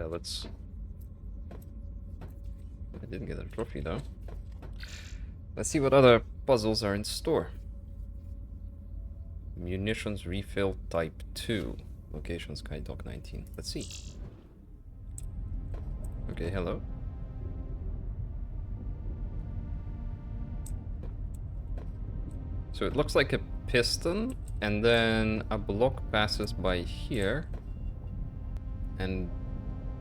let's... I didn't get a trophy though. Let's see what other puzzles are in store. Munitions refill type 2. Location Skydock 19. Let's see. Okay, hello. So it looks like a piston, and then a block passes by here, and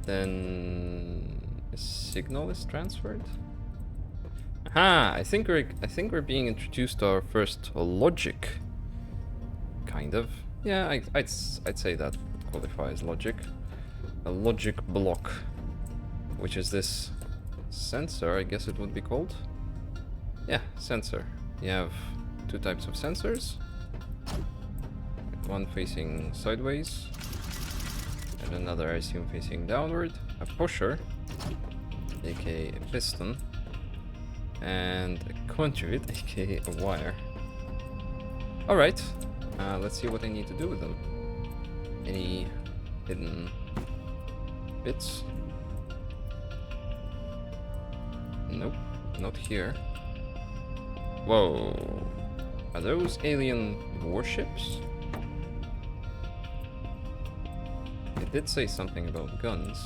then a signal is transferred. Aha! I think we're being introduced to our first logic. Kind of. Yeah, I'd say that would qualify as logic. A logic block, which is this sensor, I guess it would be called. Yeah, sensor. You have two types of sensors. One facing sideways, and another, I assume, facing downward. A pusher, aka a piston, and a conduit, aka a wire. Alright, let's see what I need to do with them. Any hidden bits? Nope, not here. Whoa. Are those alien warships? It did say something about guns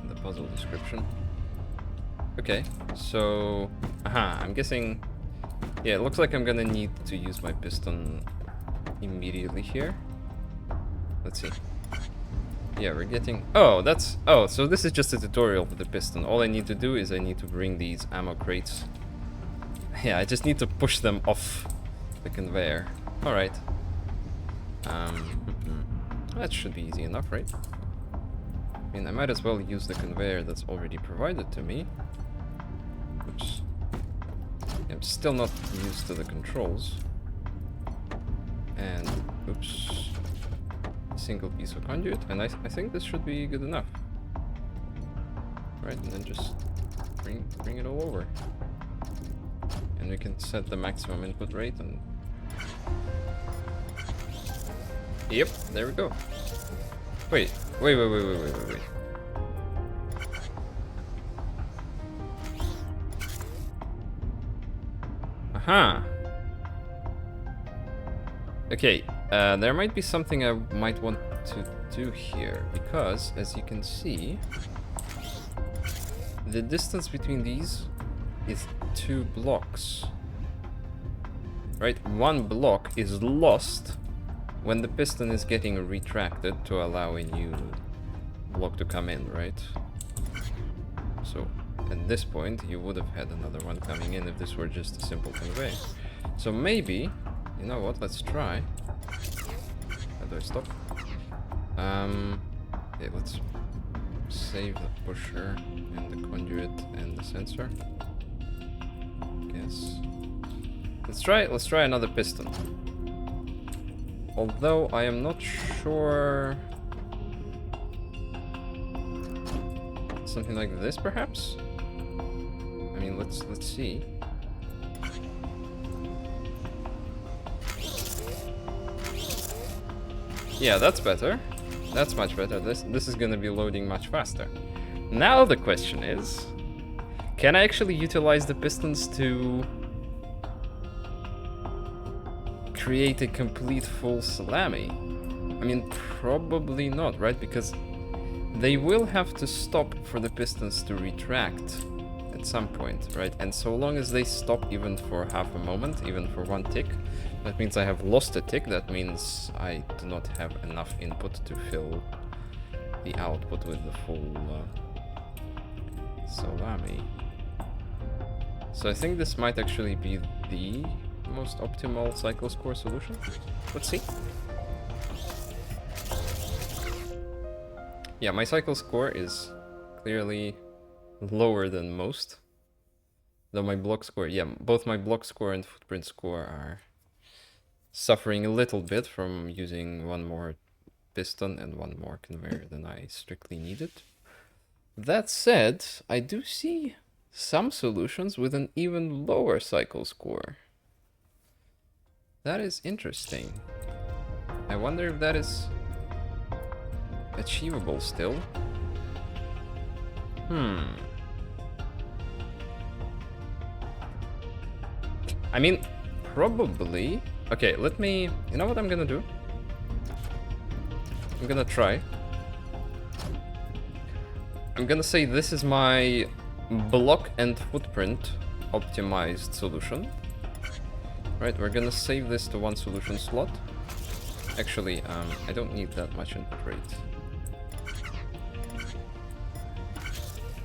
in the puzzle description. Okay, so... Aha, I'm guessing... Yeah, it looks like I'm gonna need to use my piston immediately here. Let's see. Yeah, we're getting... Oh, that's... Oh, so this is just a tutorial for the piston. All I need to do is I need to bring these ammo crates. Yeah, I just need to push them off the conveyor. Alright. That should be easy enough, right? I mean, I might as well use the conveyor that's already provided to me. Oops. I'm still not used to the controls. And, oops. Single piece of conduit, and I think this should be good enough. Right, and then just bring it all over. And we can set the maximum input rate and... Yep, there we go. Wait. Aha! Okay, there might be something I might want to do here, because, as you can see, the distance between these is 2 blocks. Right? 1 block is lost when the piston is getting retracted to allow a new block to come in, right? So, at this point, you would have had another one coming in if this were just a simple conveyor. So maybe, you know what, let's try. How do I stop? Okay, let's save the pusher and the conduit and the sensor. Guess. Let's try another piston. Although I am not sure. Something like this, perhaps? I mean, let's see. Yeah, that's better. That's much better. This is gonna be loading much faster. Now the question is, can I actually utilize the pistons to create a complete full salami? I mean, probably not, right? Because they will have to stop for the pistons to retract at some point, right? And so long as they stop even for half a moment, even for 1 tick, that means I have lost a tick. That means I do not have enough input to fill the output with the full salami. So I think this might actually be the most optimal cycle score solution. Let's see. Yeah, my cycle score is clearly lower than most. Though my block score, yeah, both my block score and footprint score are suffering a little bit from using 1 more piston and 1 more conveyor than I strictly needed. That said, I do see some solutions with an even lower cycle score. That is interesting. I wonder if that is achievable still. I mean, probably... Okay, let me... You know what I'm gonna do? I'm gonna try. I'm gonna say this is my block and footprint optimized solution. Right, we're gonna save this to one solution slot. Actually, I don't need that much input rate.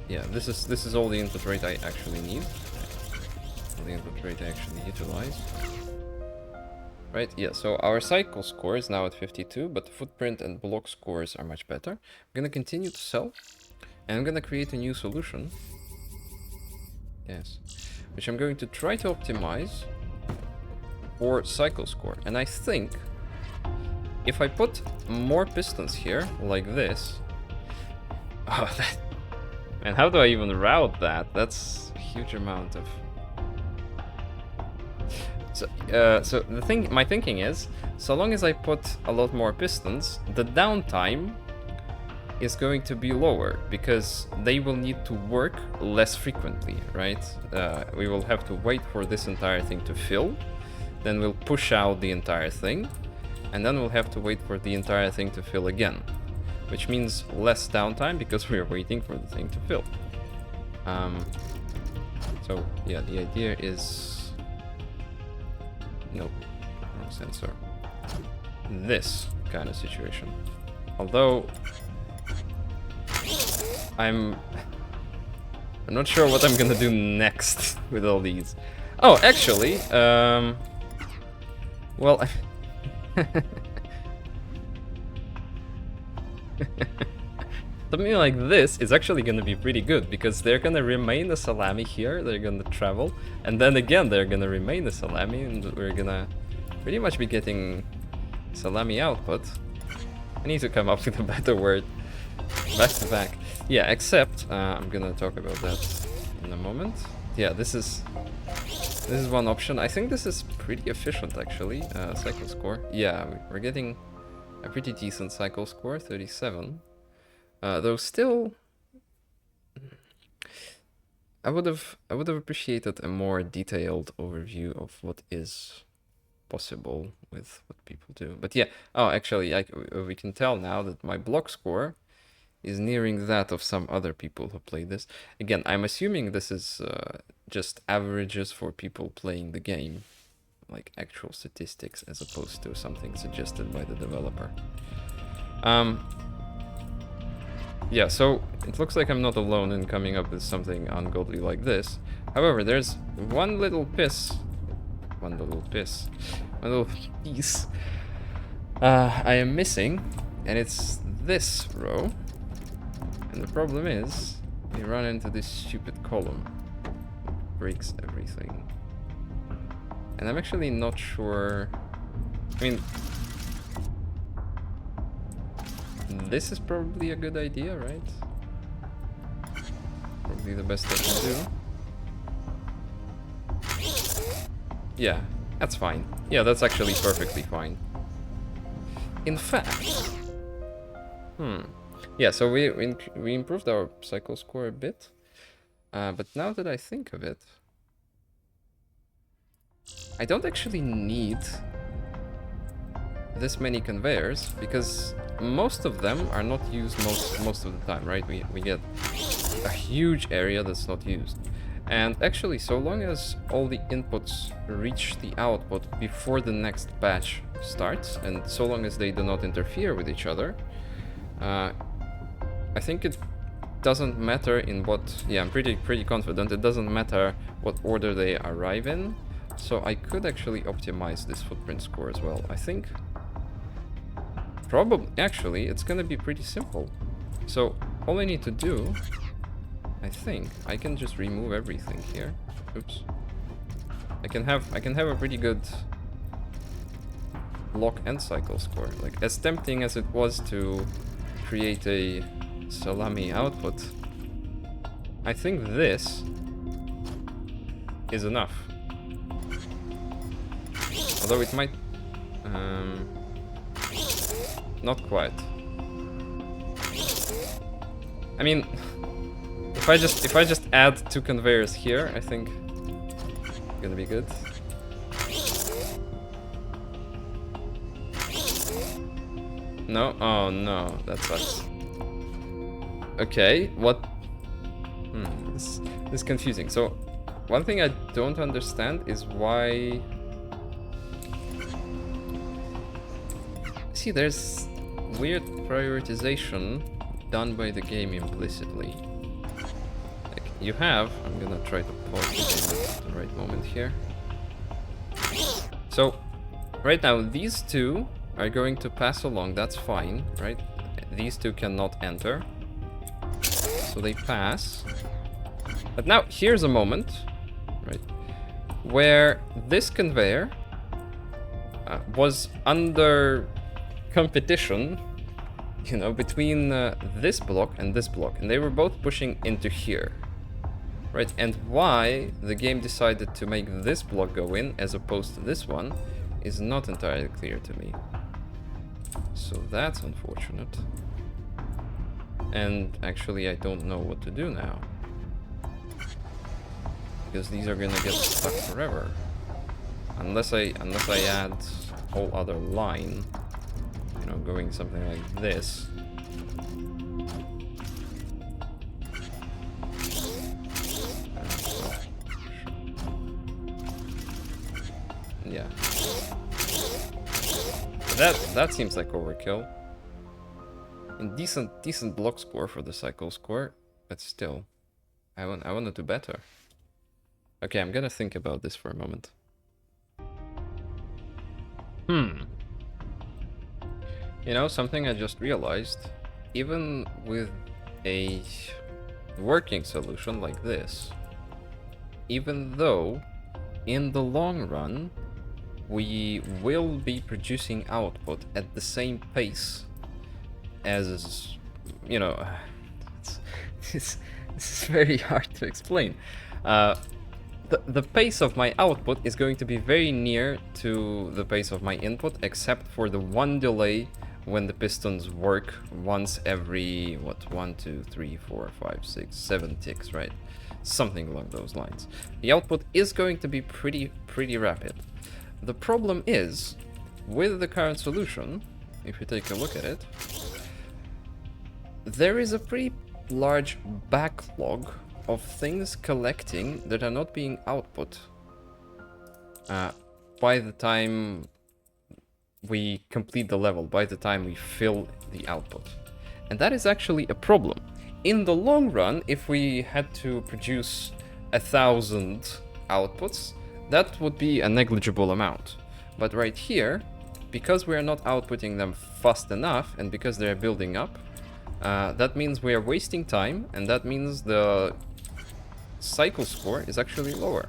Yeah, this is all the input rate I actually need. All the input rate I actually utilize. Right, yeah, so our cycle score is now at 52, but the footprint and block scores are much better. I'm gonna continue to sell, and I'm gonna create a new solution. Yes. Which I'm going to try to optimize for cycle score. And I think if I put more pistons here, like this... Oh, that... Man, how do I even route that? That's a huge amount of... So my thinking is, so long as I put a lot more pistons, the downtime is going to be lower, because they will need to work less frequently, right? We will have to wait for this entire thing to fill, then we'll push out the entire thing, and then we'll have to wait for the entire thing to fill again, which means less downtime because we're waiting for the thing to fill. So yeah, the idea is... Nope, wrong sensor. This kind of situation. Although I'm not sure what I'm gonna do next with all these. Oh, actually, well, something like this is actually gonna be pretty good, because they're gonna remain a salami here, they're gonna travel, and then again they're gonna remain a salami, and we're gonna pretty much be getting salami output. I need to come up with a better word. Back to back. Yeah, except, I'm gonna talk about that in a moment. Yeah, this is one option. I think this is pretty efficient, actually, cycle score. Yeah, we're getting a pretty decent cycle score, 37. Though still, I would have appreciated a more detailed overview of what is possible with what people do. But yeah, oh, actually, we can tell now that my block score is nearing that of some other people who play this. Again, I'm assuming this is just averages for people playing the game, like actual statistics, as opposed to something suggested by the developer. Yeah, so it looks like I'm not alone in coming up with something ungodly like this. However, there's one little piece I am missing, and it's this row. And the problem is, we run into this stupid column. It breaks everything. And I'm actually not sure... I mean... This is probably a good idea, right? Probably the best I can do. Yeah, that's fine. Yeah, that's actually perfectly fine. In fact... Yeah, so we improved our cycle score a bit. But now that I think of it... I don't actually need this many conveyors, because most of them are not used most of the time, right? We get a huge area that's not used. And actually, so long as all the inputs reach the output before the next batch starts, and so long as they do not interfere with each other, I think it doesn't matter in what... Yeah, I'm pretty confident it doesn't matter what order they arrive in. So I could actually optimize this footprint score as well. I think... Probably, actually, it's gonna be pretty simple. So all I need to do, I think, I can just remove everything here. Oops. I can have a pretty good block and cycle score. Like, as tempting as it was to create a salami output, I think this is enough. Although it might... not quite. I mean, if I just add 2 conveyors here, I think it's gonna be good. No? Oh no, that sucks. Okay, what? This is confusing. So, one thing I don't understand is why... See, there's weird prioritization done by the game implicitly. Like, you have... I'm gonna try to pause the game at the right moment here. So, right now, these 2 are going to pass along, that's fine, right? These 2 cannot enter. So they pass. But now, here's a moment, right, where this conveyor was under competition, you know, between this block and this block. And they were both pushing into here, right? And why the game decided to make this block go in as opposed to this one is not entirely clear to me. So that's unfortunate. And actually, I don't know what to do now. Because these are gonna get stuck forever. Unless I add a whole other line. You know, going something like this. Yeah. That seems like overkill. And decent block score for the cycle score, but still, I want to do better. Okay, I'm gonna think about this for a moment. You know, something I just realized, even with a working solution like this, even though in the long run we will be producing output at the same pace as, you know, this is very hard to explain. The pace of my output is going to be very near to the pace of my input, except for the one delay when the pistons work once every, what, 1, 2, 3, 4, 5, 6, 7 ticks, right? Something along those lines. The output is going to be pretty rapid. The problem is, with the current solution, if you take a look at it, there is a pretty large backlog of things collecting that are not being output by the time we complete the level, by the time we fill the output. And that is actually a problem. In the long run, if we had to produce 1,000 outputs, that would be a negligible amount. But right here, because we are not outputting them fast enough, and because they're building up, that means we are wasting time, and that means the cycle score is actually lower.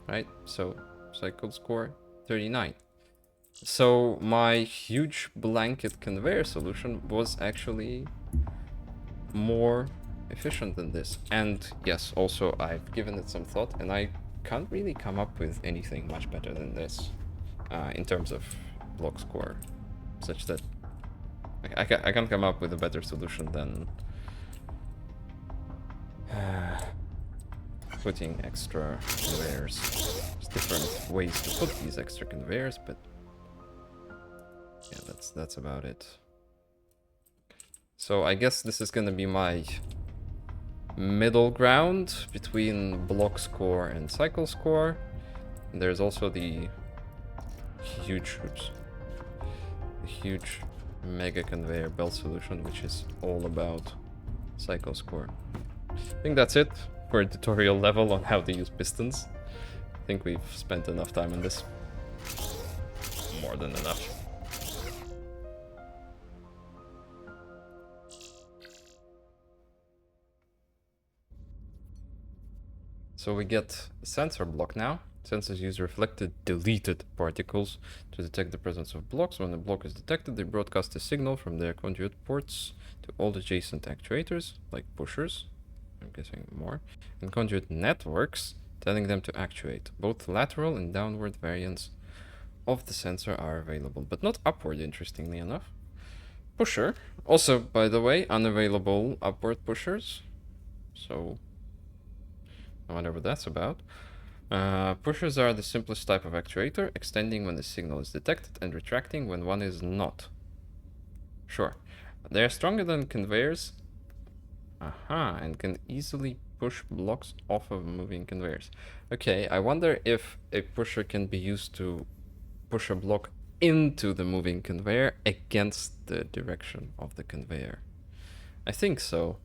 Right? So, cycle score 39. So, my huge blanket conveyor solution was actually more efficient than this. And yes, also I've given it some thought, and I can't really come up with anything much better than this in terms of block score, such that I can't come up with a better solution than putting extra conveyors. There's different ways to put these extra conveyors, but yeah, that's about it. So I guess this is gonna be my middle ground between block score and cycle score. And there's also the huge mega conveyor belt solution, which is all about cycle score. I think that's it for a tutorial level on how to use pistons. I think we've spent enough time on this. More than enough. So we get a sensor block now. Sensors use reflected deleted particles to detect the presence of blocks. When a block is detected, they broadcast a signal from their conduit ports to all adjacent actuators, like pushers, I'm guessing more, and conduit networks, telling them to actuate. Both lateral and downward variants of the sensor are available, but not upward, interestingly enough. pusher. Also, by the way, unavailable upward pushers. So, I wonder what that's about. Pushers are the simplest type of actuator, extending when the signal is detected and retracting when one is not. Sure. They are stronger than conveyors. Aha, and can easily push blocks off of moving conveyors. Okay, I wonder if a pusher can be used to push a block into the moving conveyor against the direction of the conveyor. I think so.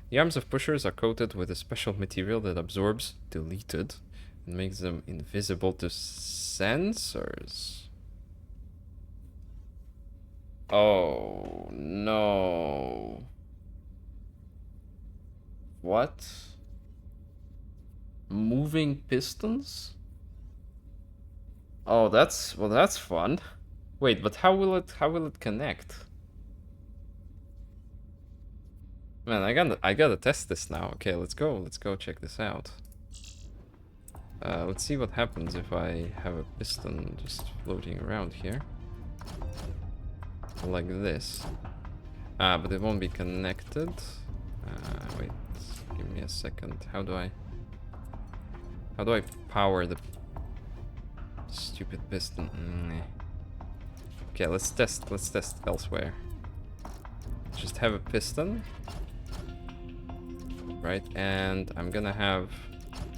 The arms of pushers are coated with a special material that absorbs deleted and makes them invisible to sensors. Oh no. What? Moving pistons? Oh, that's fun. Wait, but how will it connect? Man, I gotta test this now. Okay, let's go check this out. Let's see what happens if I have a piston just floating around here. Like this. But it won't be connected. Wait, give me a second. How do I power the stupid piston? Okay, let's test elsewhere. Just have a piston. Right, and I'm gonna have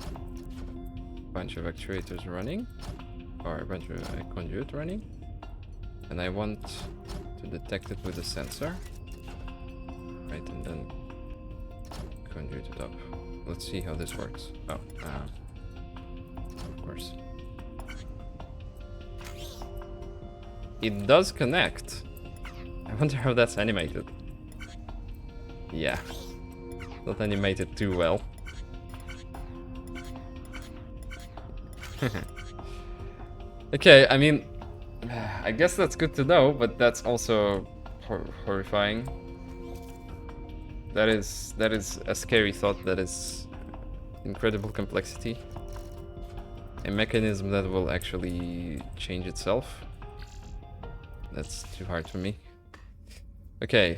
a bunch of actuators running, or a bunch of conduit running, and I want to detect it with a sensor. Right, and then conduit it up. Let's see how this works. Oh, of course. It does connect. I wonder how that's animated. Yeah. Not animated too well. Okay, I mean, I guess that's good to know, but that's also horrifying. That is a scary thought. That is incredible complexity. A mechanism that will actually change itself. That's too hard for me. Okay,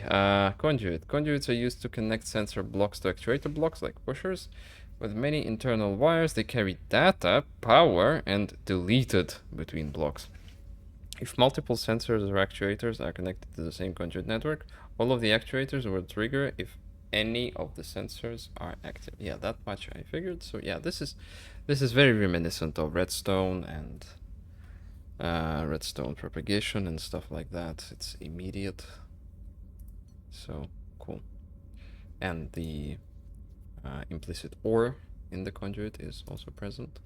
conduit. Conduits are used to connect sensor blocks to actuator blocks, like pushers. With many internal wires, they carry data, power, and deleted between blocks. If multiple sensors or actuators are connected to the same conduit network, all of the actuators will trigger if any of the sensors are active. Yeah, that much I figured. So yeah, this is very reminiscent of redstone and redstone propagation and stuff like that. It's immediate. So cool. And the implicit OR in the conduit is also present.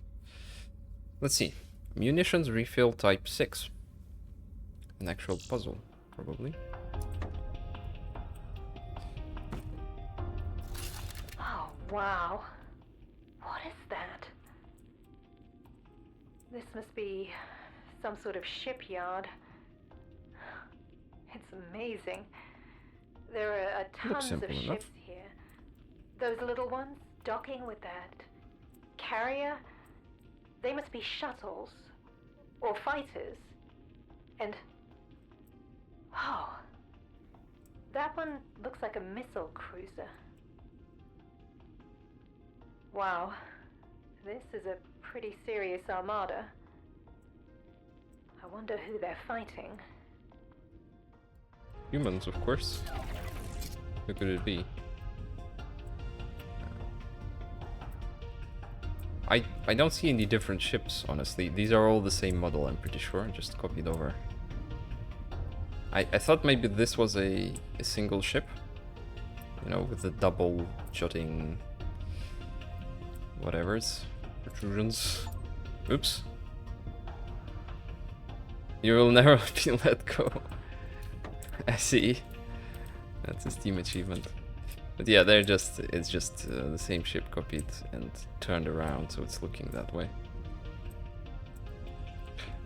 Let's see. Munitions refill type 6. An actual puzzle, probably. Oh, wow. What is that? This must be some sort of shipyard. It's amazing. There are tons of ships here. Those little ones docking with that carrier, they must be shuttles or fighters. And oh, that one looks like a missile cruiser. Wow, this is a pretty serious armada. I wonder who they're fighting. Humans, of course. Who could it be? I don't see any different ships, honestly. These are all the same model, I'm pretty sure. Just copied over. I thought maybe this was a single ship. You know, with the double jutting whatevers. Protrusions. Oops. You will never be let go. I see. That's a Steam achievement. But yeah, it's just the same ship copied and turned around, so it's looking that way.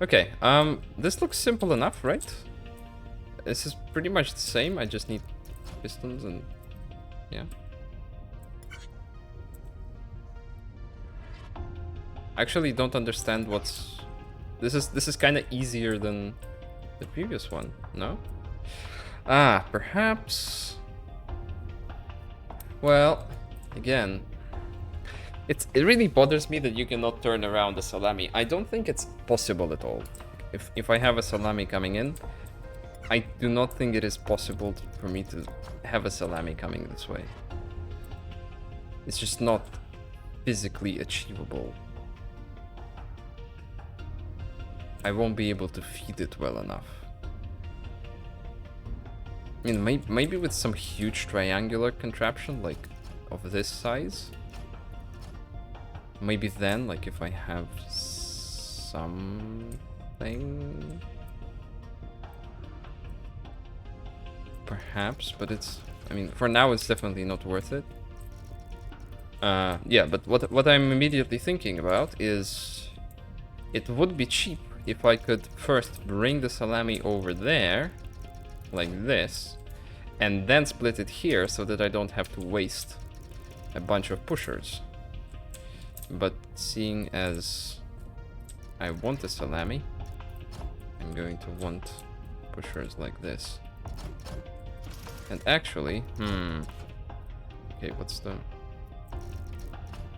Okay, this looks simple enough, right? This is pretty much the same, I just need pistons and yeah. I actually don't understand what's... This is kind of easier than the previous one, no? Perhaps... Well, again... it really bothers me that you cannot turn around the salami. I don't think it's possible at all. If I have a salami coming in, I do not think it is possible for me to have a salami coming this way. It's just not physically achievable. I won't be able to feed it well enough. I mean, maybe with some huge triangular contraption, like of this size. Maybe then, like if I have something... Perhaps, but it's... I mean, for now it's definitely not worth it. Yeah, but what I'm immediately thinking about is... It would be cheap if I could first bring the salami over there, like this, and then split it here so that I don't have to waste a bunch of pushers. But seeing as I want a salami, I'm going to want pushers like this. And actually, okay, what's the...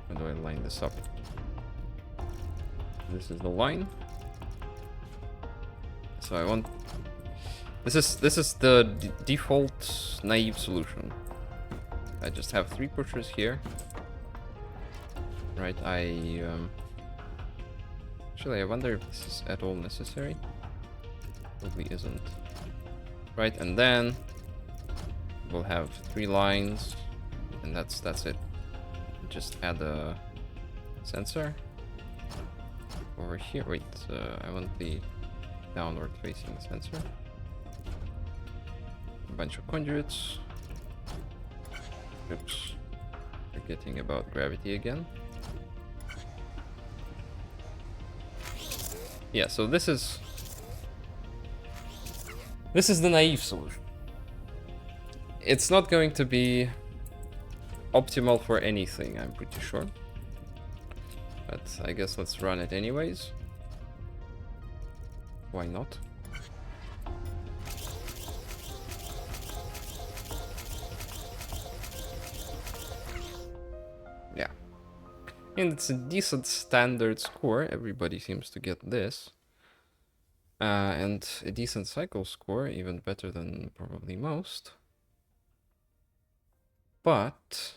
How do I line this up? This is the line. So I want... This is the default naive solution. I just have 3 pushers here. Right, actually, I wonder if this is at all necessary. Probably isn't. Right, and then we'll have 3 lines, and that's it. Just add a sensor over here. Wait, I want the downward facing sensor. A bunch of conduits. Oops, forgetting about gravity again. Yeah, so this is the naive solution. It's not going to be optimal for anything, I'm pretty sure. But I guess let's run it anyways. Why not? Yeah. And it's a decent standard score. Everybody seems to get this. And a decent cycle score, even better than probably most. But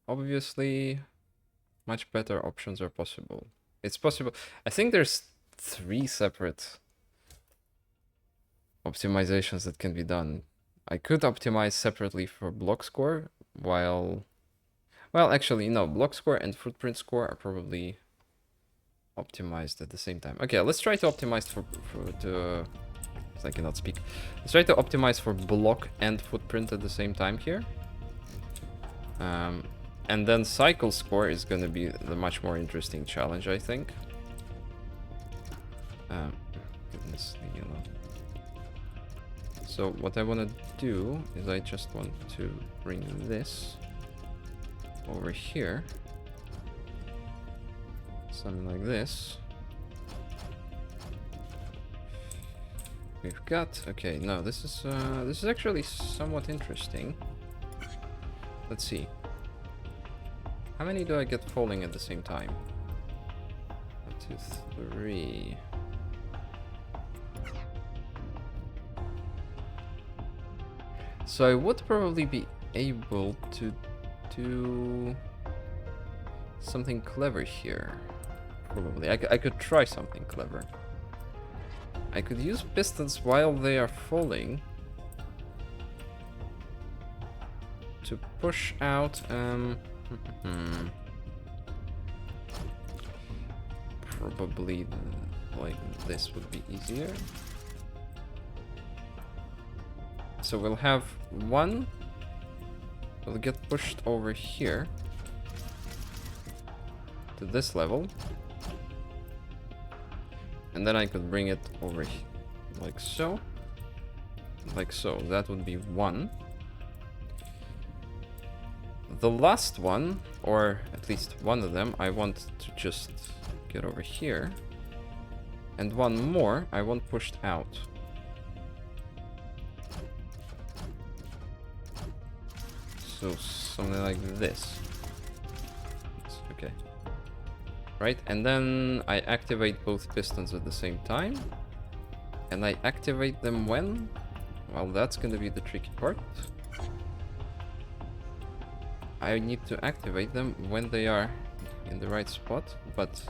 obviously much better options are possible. It's possible. I think there's 3 separate optimizations that can be done. I could optimize separately for block score, while... Well, actually, no. Block score and footprint score are probably optimized at the same time. Okay, let's try to optimize I cannot speak. Let's try to optimize for block and footprint at the same time here. And then cycle score is going to be the much more interesting challenge, I think. Goodness, leave me alone. So what I want to do is I just want to bring this over here. Something like this. We've got... Okay, no, this is actually somewhat interesting. Let's see. How many do I get falling at the same time? 1, 2, 3. So I would probably be able to do something clever here. Probably. I could try something clever. I could use pistons while they are falling to push out, probably like this would be easier. So we'll have one, will get pushed over here to this level, and then I could bring it over here, like so. That would be 1. The last one, or at least one of them, I want to just get over here. And one more I want pushed out. So something like this. Okay. Right, and then I activate both pistons at the same time. And I activate them when? Well, that's gonna be the tricky part. I need to activate them when they are in the right spot, but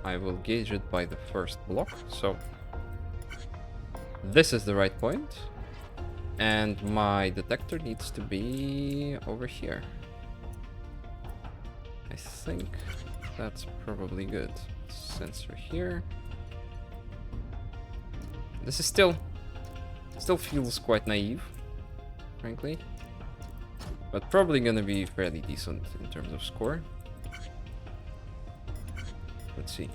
I will gauge it by the first block. So this is the right point, and my detector needs to be over here. I think that's probably good. Sensor here. This is still feels quite naive, frankly, but probably gonna be fairly decent in terms of score. Let's see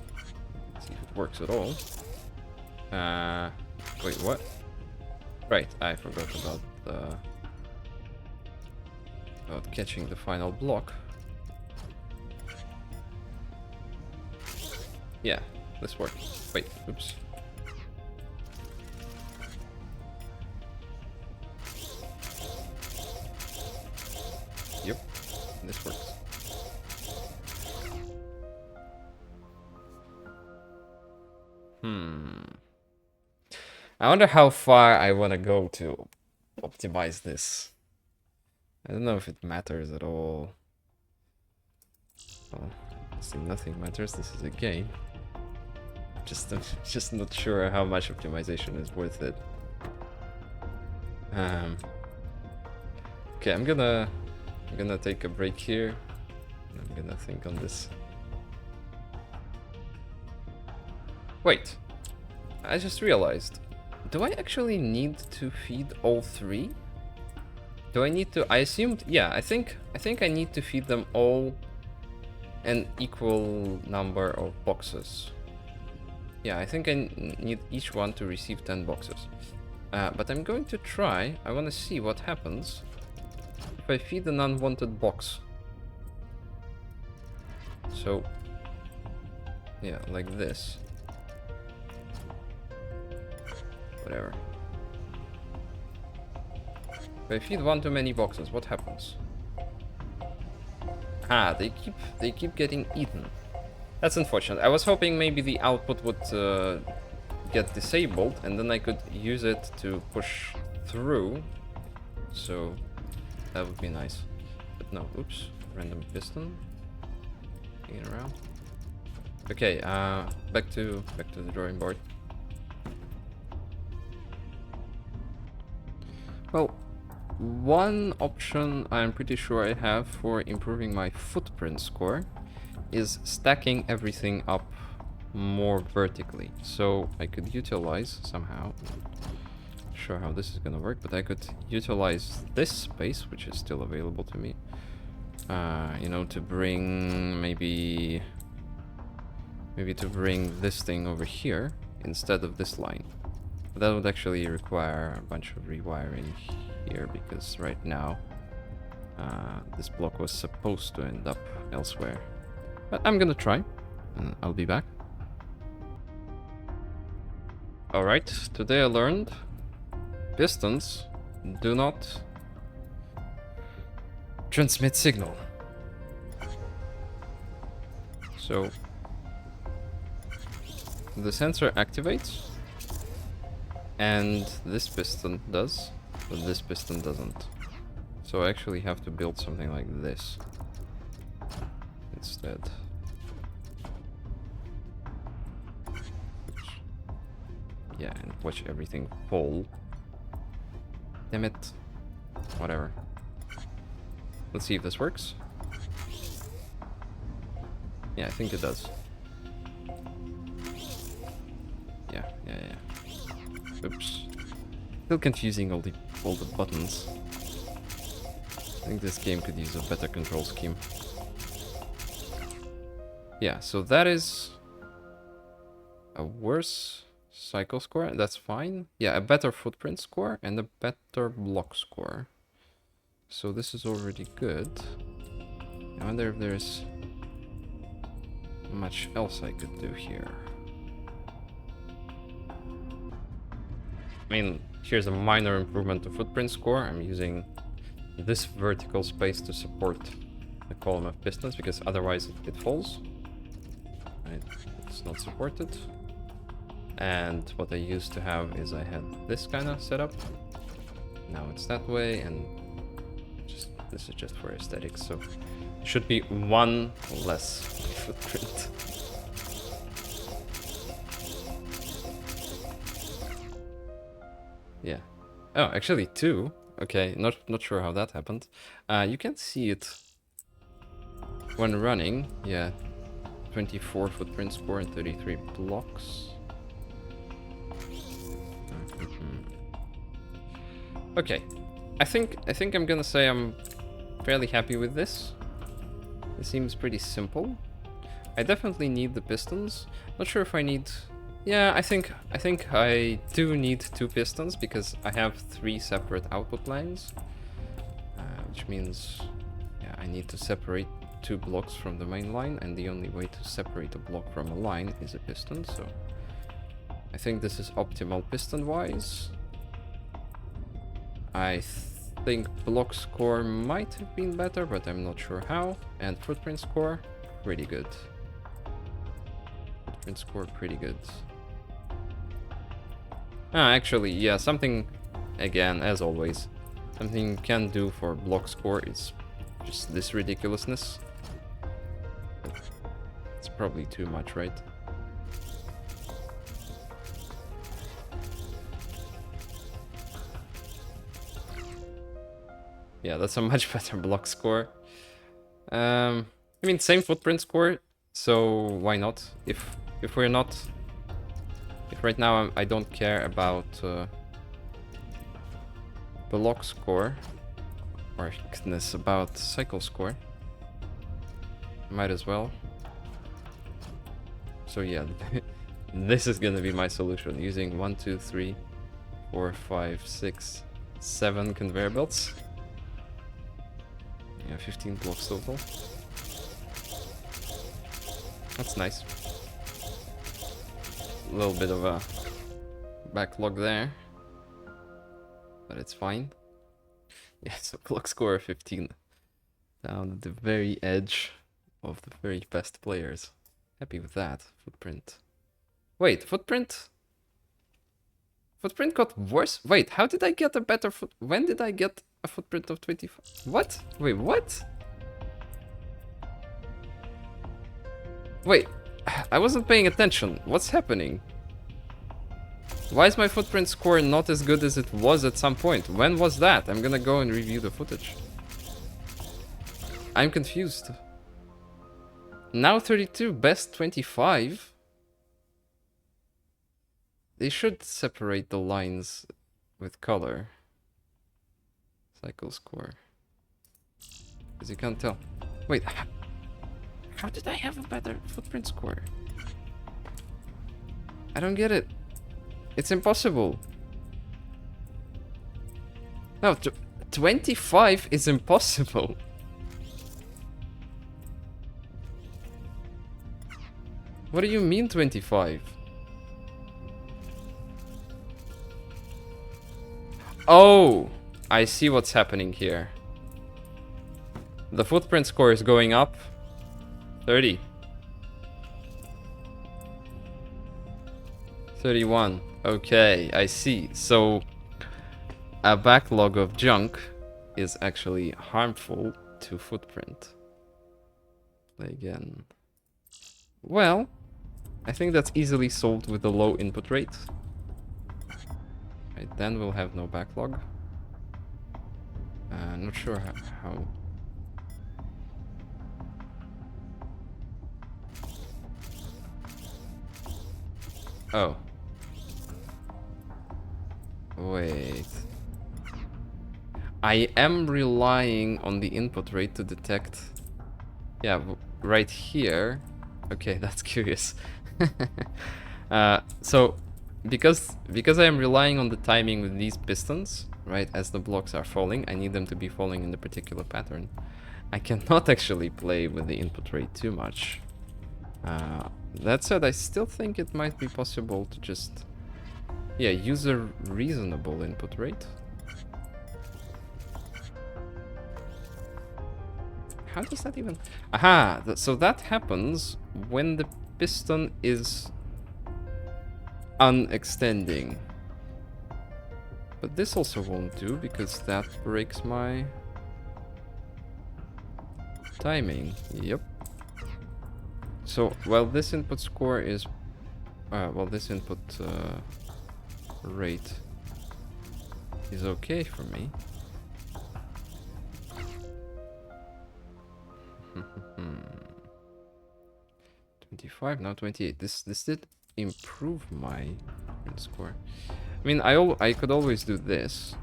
if it works at all. Wait, what? Right, I forgot about catching the final block. Yeah, this works. Wait, oops. Yep, this works. I wonder how far I want to go to optimize this. I don't know if it matters at all. Well, see, nothing matters. This is a game. Just not sure how much optimization is worth it. Okay, I'm gonna take a break here. I'm gonna think on this. Wait, I just realized. Do I actually need to feed all three? Do I need to? I assumed. Yeah, I think I need to feed them all an equal number of boxes. Yeah, I think I need each one to receive 10 boxes. But I'm going to try. I want to see what happens if I feed an unwanted box. So, yeah, like this. Whatever. If I feed one too many boxes, what happens? Ah, they keep getting eaten. That's unfortunate. I was hoping maybe the output would get disabled, and then I could use it to push through. So that would be nice. But no, oops, random piston. Hanging around. Okay, back to the drawing board. Well, one option I'm pretty sure I have for improving my footprint score is stacking everything up more vertically. So I could utilize somehow, not sure how this is gonna work, but I could utilize this space, which is still available to me, you know, to bring maybe to bring this thing over here instead of this line. But that would actually require a bunch of rewiring here, because right now this block was supposed to end up elsewhere. But I'm gonna try, and I'll be back. Alright, today I learned pistons do not transmit signal. So the sensor activates, and this piston does, but this piston doesn't. So I actually have to build something like this instead. Oops. Yeah, and watch everything fall. Damn it. Whatever. Let's see if this works. Yeah, I think it does. Yeah. Oops. Still confusing all the buttons. I think this game could use a better control scheme. Yeah, so that is a worse cycle score. That's fine. Yeah, a better footprint score and a better block score. So this is already good. I wonder if there's much else I could do here. I mean, here's a minor improvement to footprint score. I'm using this vertical space to support the column of pistons, because otherwise it falls. Right? It's not supported. And what I used to have is I had this kind of setup. Now it's that way, and this is just for aesthetics, so it should be one less footprint. Yeah. Oh, actually two. Okay, not sure how that happened. You can see it when running. Yeah, 24 footprint score and 33 blocks. Okay, I think I'm gonna say I'm fairly happy with this. It seems pretty simple. I definitely need the pistons. Not sure if I need. Yeah, I think I do need 2 pistons because I have 3 separate output lines, which means yeah, I need to separate 2 blocks from the main line, and the only way to separate a block from a line is a piston. So I think this is optimal piston-wise. I think block score might have been better, but I'm not sure how. And footprint score, pretty good. Footprint score, pretty good. Actually, yeah, something, again, as always, something you can do for block score is just this ridiculousness. It's probably too much, right? Yeah, that's a much better block score. I mean, same footprint score, so why not? If we're not... If right now I don't care about block score, or goodness, about cycle score, might as well. So yeah, this is gonna be my solution, using 1, 2, 3, 4, 5, 6, 7 conveyor belts. Yeah, 15 blocks total. That's nice. A little bit of a backlog there, but it's fine. Yeah, so block score 15. Down at the very edge of the very best players. Happy with that. Footprint. Wait, footprint? Footprint got worse? Wait, how did I get a better foot? When did I get a footprint of 25? What? Wait, what? Wait, I wasn't paying attention. What's happening? Why is my footprint score not as good as it was at some point? When was that? I'm gonna go and review the footage. I'm confused. Now 32, best 25. They should separate the lines with color. Cycle score. Because you can't tell. Wait, how did I have a better footprint score? I don't get it. It's impossible. No, 25 is impossible. What do you mean 25? Oh, I see what's happening here. The footprint score is going up. 30. 31. Okay, I see. So a backlog of junk is actually harmful to footprint. Play again. Well, I think that's easily solved with the low input rate. Right, then we'll have no backlog. Not sure how. Oh. Wait. I am relying on the input rate to detect. Yeah, right here. Okay, that's curious. So, because I am relying on the timing with these pistons, right, as the blocks are falling, I need them to be falling in a particular pattern. I cannot actually play with the input rate too much. That said, I still think it might be possible to just, yeah, use a reasonable input rate. How does that even... Aha! So that happens when the piston is unextending. But this also won't do, because that breaks my timing. Yep. So, well, this input score is... well, this input rate is okay for me. 25, now 28. This did improve my score. I mean, I could always do this.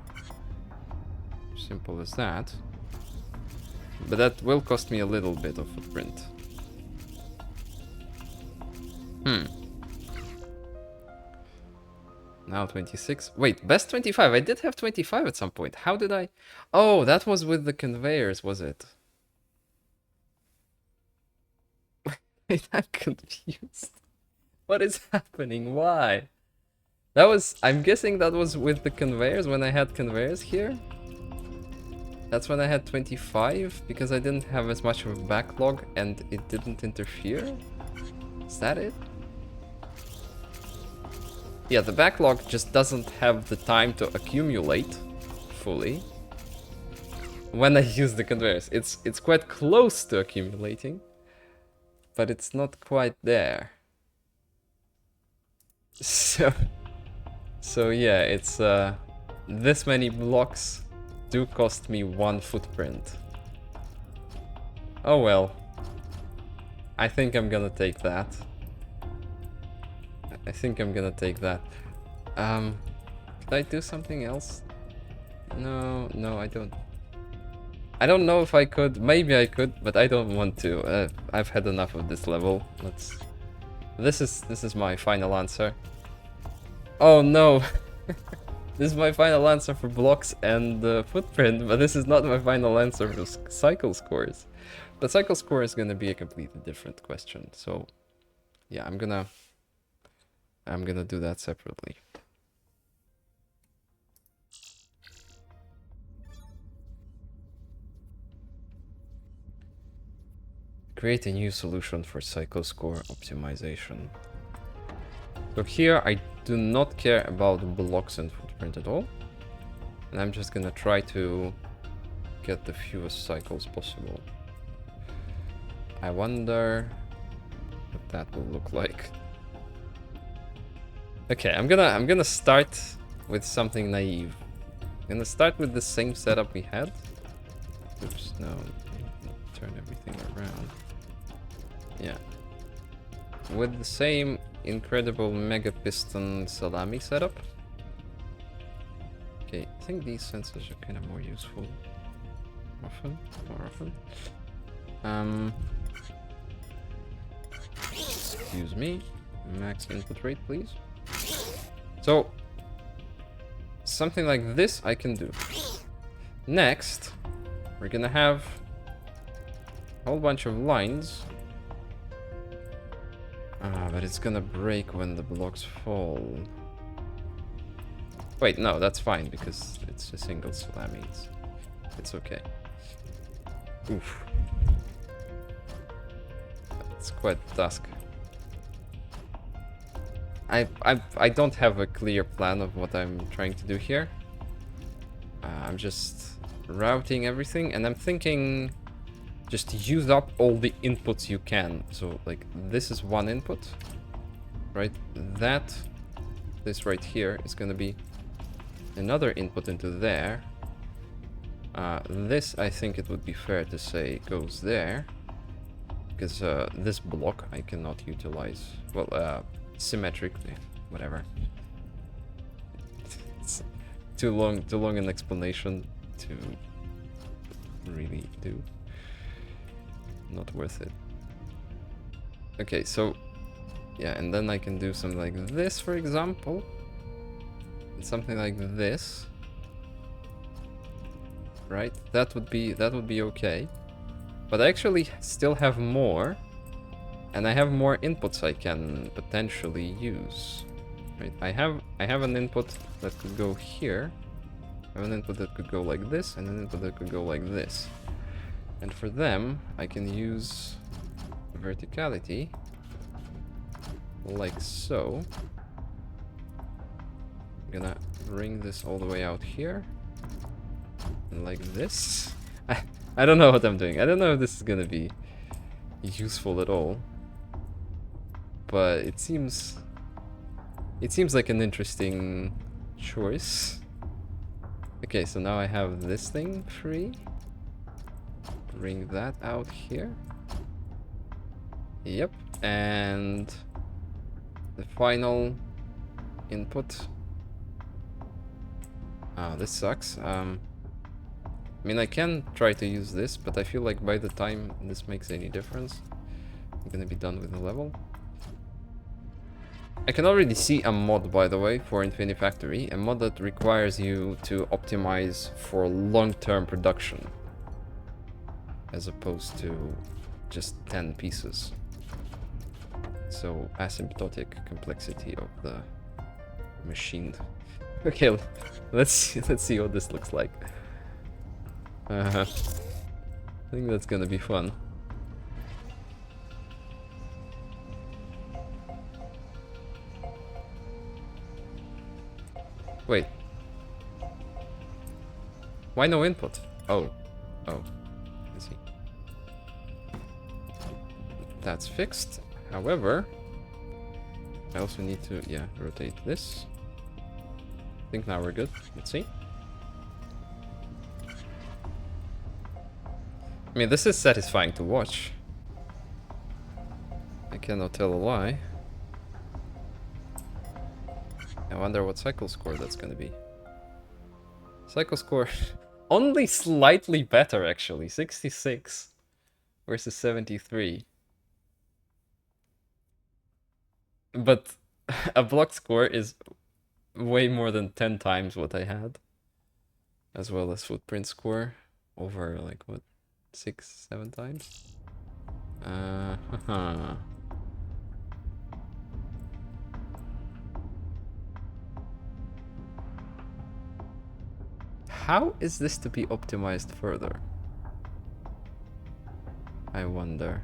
Simple as that. But that will cost me a little bit of footprint. Now 26. Wait, best 25. I did have 25 at some point. How did I... Oh, that was with the conveyors, was it? Wait, I'm confused. What is happening? Why? That was... I'm guessing that was with the conveyors, when I had conveyors here. That's when I had 25, because I didn't have as much of a backlog and it didn't interfere? Is that it? Yeah, the backlog just doesn't have the time to accumulate fully when I use the conveyors. It's quite close to accumulating, but it's not quite there. So yeah, it's this many blocks do cost me 1 footprint. Oh well. I think I'm gonna take that. I think I'm gonna take that. Could I do something else? No, I don't. I don't know if I could. Maybe I could, but I don't want to. I've had enough of this level. This is my final answer. Oh no! This is my final answer for blocks and footprint, but this is not my final answer for cycle scores. But cycle score is gonna be a completely different question. So, yeah, I'm gonna do that separately. Create a new solution for cycle score optimization. So here I do not care about blocks and footprint at all. And I'm just gonna try to get the fewest cycles possible. I wonder what that will look like. Okay, I'm gonna start with something naive. I'm gonna start with the same setup we had. Oops, no, turn everything around. Yeah. With the same incredible mega piston salami setup. Okay, I think these sensors are kind of more useful. More often. Excuse me. Max input rate, please. So, something like this I can do. Next, we're gonna have a whole bunch of lines. But it's gonna break when the blocks fall. Wait, no, that's fine, because it's a single salami. It's okay. Oof. It's quite a task. I don't have a clear plan of what I'm trying to do here. I'm just routing everything, and I'm thinking just use up all the inputs you can. So like this is one input, right? This right here is gonna be another input into there. This I think it would be fair to say goes there, because this block I cannot utilize. Well, symmetrically, whatever. It's too long an explanation to really do. Not worth it. Okay, so yeah, and then I can do something like this, for example, and something like this, right? That would be okay. But I actually still have more, and I have more inputs I can potentially use. Right? I have an input that could go here. I have an input that could go like this, and an input that could go like this. And for them, I can use verticality, like so. I'm gonna bring this all the way out here, and like this. I don't know what I'm doing. I don't know if this is gonna be useful at all, but it seems like an interesting choice. Okay, so now I have this thing free. Bring that out here. Yep, and the final input. Ah, this sucks. I mean, I can try to use this, but I feel like by the time this makes any difference, I'm gonna be done with the level. I can already see a mod, by the way, for Infinifactory, a mod that requires you to optimize for long-term production, as opposed to just 10 pieces. So asymptotic complexity of the machine. Okay, let's see what this looks like. I think that's gonna be fun. Wait. Why no input? Oh. I see. That's fixed. However, I also need to, yeah, rotate this. I think now we're good. Let's see. I mean, this is satisfying to watch. I cannot tell a lie. I wonder what cycle score that's gonna be. Cycle score only slightly better, actually. 66 versus 73. But a block score is way more than 10 times what I had. As well as footprint score over like what, 6-7 times? How is this to be optimized further? I wonder.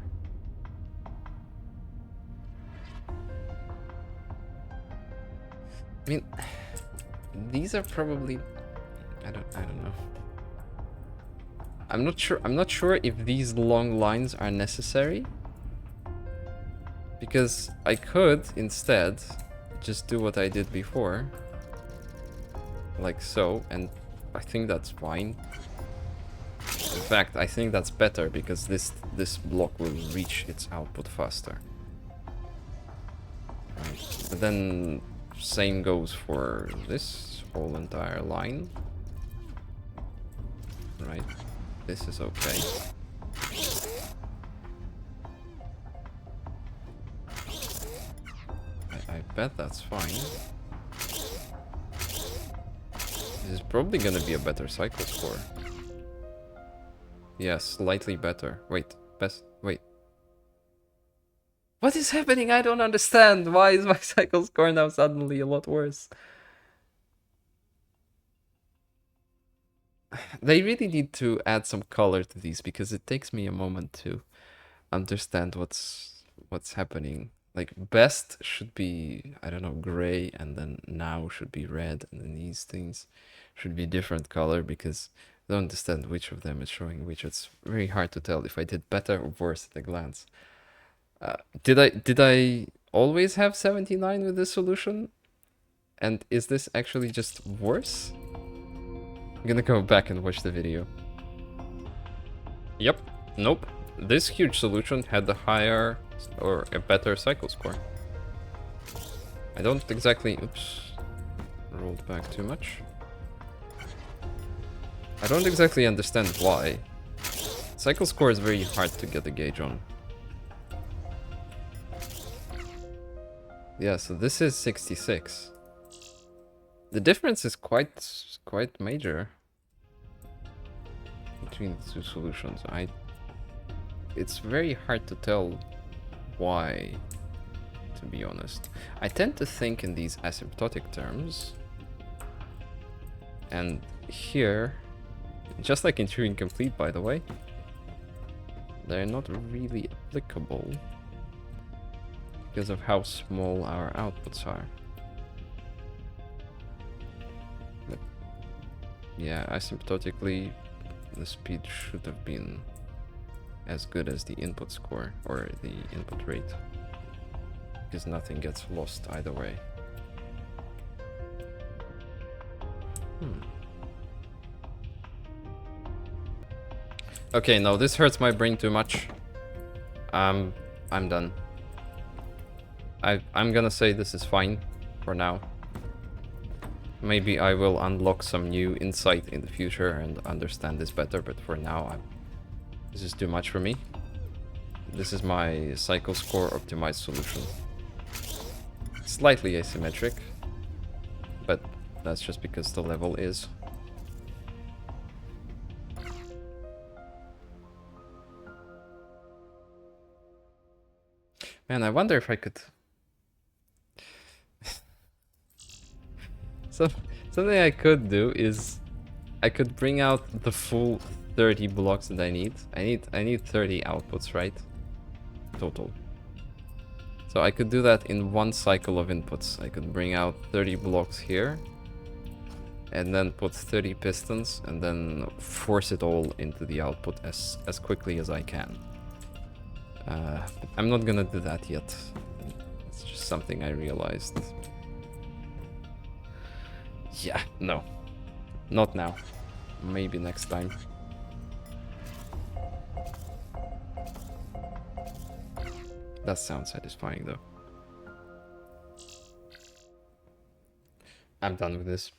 I mean, these are probably, I don't know. I'm not sure if these long lines are necessary. Because I could instead just do what I did before. Like so, and I think that's fine. In fact, I think that's better because this block will reach its output faster. Right. But then same goes for this whole entire line. Right. This is okay. I bet that's fine. This is probably gonna be a better cycle score. Yeah, slightly better. Wait, wait. What is happening? I don't understand. Why is my cycle score now suddenly a lot worse? They really need to add some color to these because it takes me a moment to understand what's happening. Like best should be, I don't know, gray, and then now should be red, and then these things should be different color because I don't understand which of them is showing which. It's very hard to tell if I did better or worse at a glance. Did I always have 79 with this solution? And is this actually just worse? I'm gonna go back and watch the video. Yep. Nope. This huge solution had the higher or a better cycle score. I don't exactly... Oops. Rolled back too much. I don't exactly understand why. Cycle score is very hard to get a gauge on. Yeah, so this is 66. The difference is quite major between the two solutions. It's very hard to tell why, to be honest. I tend to think in these asymptotic terms. And here, just like in Turing Complete, by the way, they're not really applicable because of how small our outputs are. But yeah, asymptotically, the speed should have been as good as the input score or the input rate, because nothing gets lost either way. Okay, no, this hurts my brain too much. I'm done. I'm gonna say this is fine for now. Maybe I will unlock some new insight in the future and understand this better, but for now, this is too much for me. This is my cycle score optimized solution. Slightly asymmetric, but that's just because the level is. Man, I wonder if I could... Something I could do is I could bring out the full 30 blocks that I need. I need 30 outputs, right? Total. So I could do that in one cycle of inputs. I could bring out 30 blocks here, and then put 30 pistons, and then force it all into the output as quickly as I can. I'm not gonna do that yet. It's just something I realized. Yeah, no. Not now. Maybe next time. That sounds satisfying though. I'm done with this.